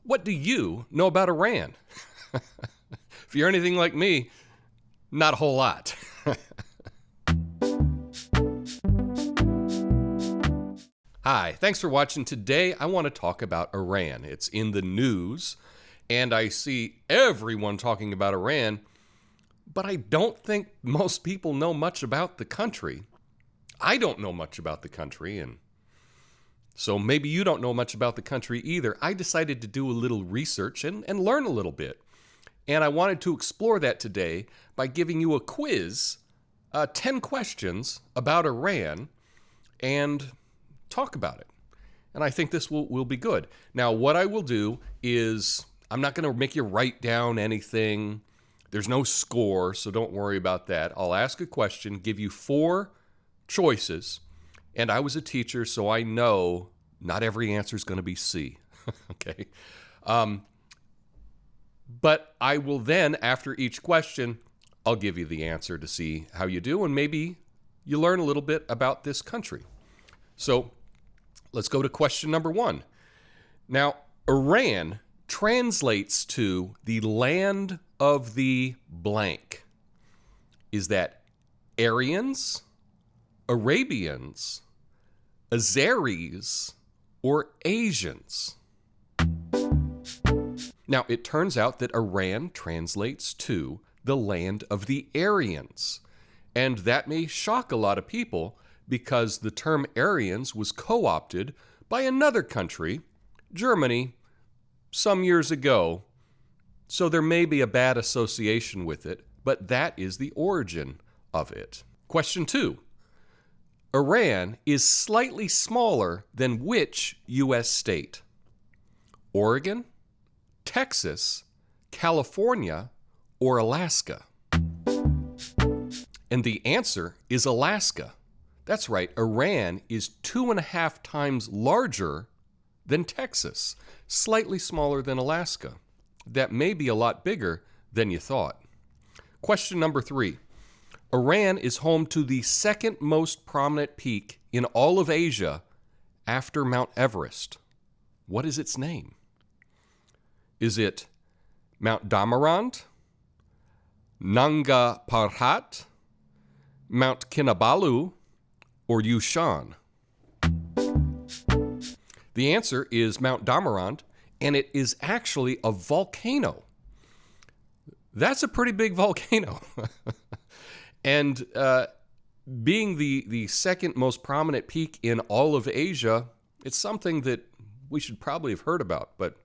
What do you know about Iran? If you're anything like me, not a whole lot. Hi, thanks for watching. Today I want to talk about Iran. It's in the news, and I see everyone talking about Iran, but I don't think most people know much about the country. I don't know much about the country, and so maybe you don't know much about the country either. I decided to do a little research and learn a little bit. And I wanted to explore that today by giving you a quiz, 10 questions about Iran, and talk about it. And I think this will be good. Now, what I will do is I'm not going to make you write down anything. There's no score, so don't worry about that. I'll ask a question, give you 4 choices, and I was a teacher, so I know not every answer is going to be C. Okay? But I will then, after each question, I'll give you the answer to see how you do, and maybe you learn a little bit about this country. So let's go to question number 1. Now, Iran translates to the land of the blank. Is that Aryans, Arabians, Azeris, or Asians? Now, it turns out that Iran translates to the land of the Aryans. And that may shock a lot of people because the term Aryans was co-opted by another country, Germany, some years ago. So there may be a bad association with it, but that is the origin of it. Question 2. Iran is slightly smaller than which U.S. state? Oregon, Texas, California, or Alaska? And the answer is Alaska. That's right, Iran is 2.5 times larger than Texas, slightly smaller than Alaska. That may be a lot bigger than you thought. Question number 3. Iran is home to the second most prominent peak in all of Asia after Mount Everest. What is its name? Is it Mount Damaraand, Nanga Parbat, Mount Kinabalu, or Yushan? The answer is Mount Damaraand, and it is actually a volcano. That's a pretty big volcano. And being the second most prominent peak in all of Asia, it's something that we should probably have heard about, but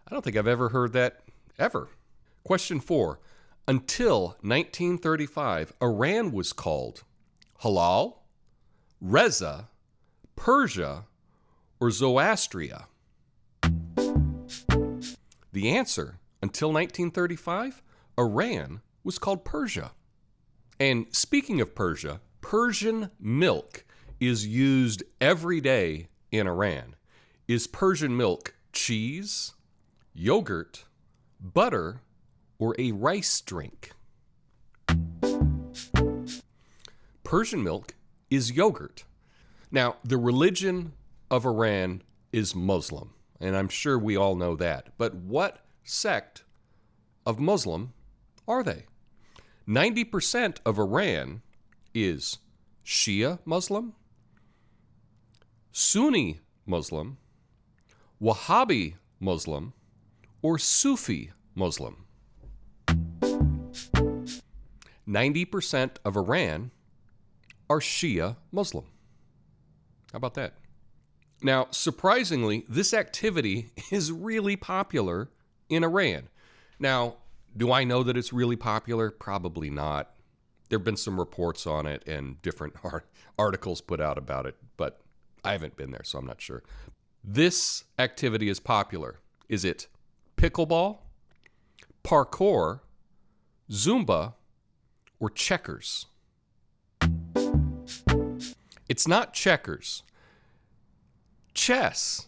I don't think I've ever heard that ever. Question 4. Until 1935, Iran was called Halal, Reza, Persia, or Zoroastria? The answer, until 1935, Iran was called Persia. And speaking of Persia, Persian milk is used every day in Iran. Is Persian milk cheese, yogurt, butter, or a rice drink? Persian milk is yogurt. Now, the religion of Iran is Muslim, and I'm sure we all know that. But what sect of Muslim are they? 90% of Iran is Shia Muslim, Sunni Muslim, Wahhabi Muslim, or Sufi Muslim. 90% of Iran are Shia Muslim. How about that? Now, surprisingly, this activity is really popular in Iran. Now, do I know that it's really popular? Probably not. There have been some reports on it and different articles put out about it, but I haven't been there, so I'm not sure. This activity is popular. Is it pickleball, parkour, Zumba, or checkers? It's not checkers. Chess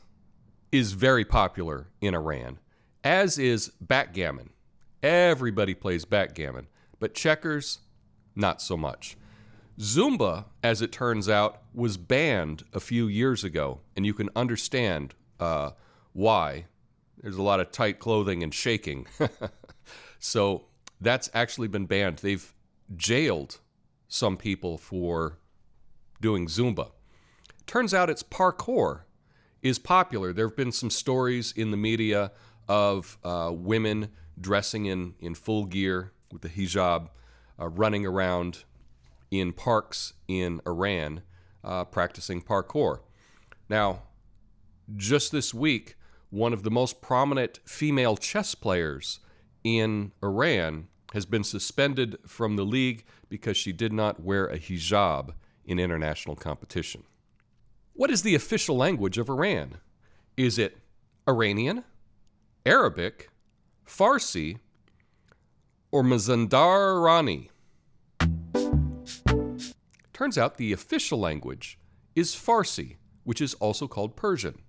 is very popular in Iran, as is backgammon. Everybody plays backgammon, but checkers, not so much. Zumba, as it turns out, was banned a few years ago, and you can understand why. there's a lot of tight clothing and shaking. So that's actually been banned. They've jailed some people for doing Zumba. Turns out it's parkour is popular. There have been some stories in the media of women dressing in full gear with the hijab, running around in parks in Iran, practicing parkour. Now, just this week, one of the most prominent female chess players in Iran has been suspended from the league because she did not wear a hijab in international competition. What is the official language of Iran? Is it Iranian, Arabic, Farsi, or Mazandarani? Turns out the official language is Farsi, which is also called Persian.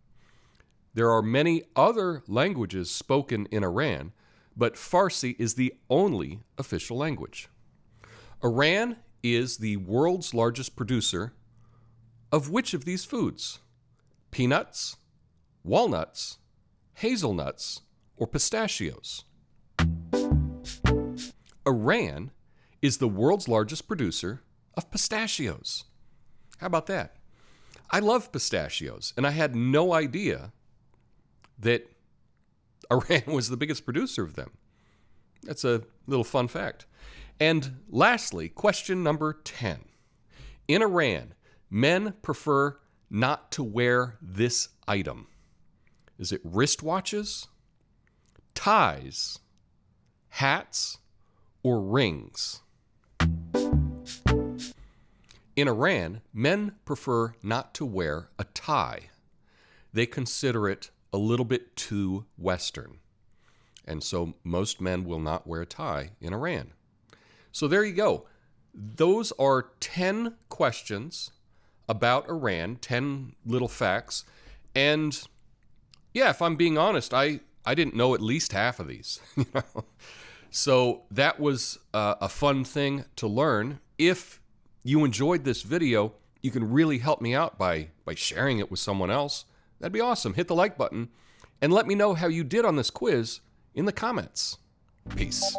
There are many other languages spoken in Iran, but Farsi is the only official language. Iran is the world's largest producer of which of these foods? Peanuts, walnuts, hazelnuts, or pistachios? Iran is the world's largest producer of pistachios. How about that? I love pistachios, and I had no idea that Iran was the biggest producer of them. That's a little fun fact. And lastly, question number 10. In Iran, men prefer not to wear this item. Is it wristwatches, ties, hats, or rings? In Iran, men prefer not to wear a tie. They consider it a little bit too Western. And so most men will not wear a tie in Iran. So there you go. Those are 10 questions about Iran, 10 little facts. And yeah, if I'm being honest, I didn't know at least half of these. So that was a fun thing to learn. If you enjoyed this video, you can really help me out by sharing it with someone else. That'd be awesome. Hit the like button and let me know how you did on this quiz in the comments. Peace.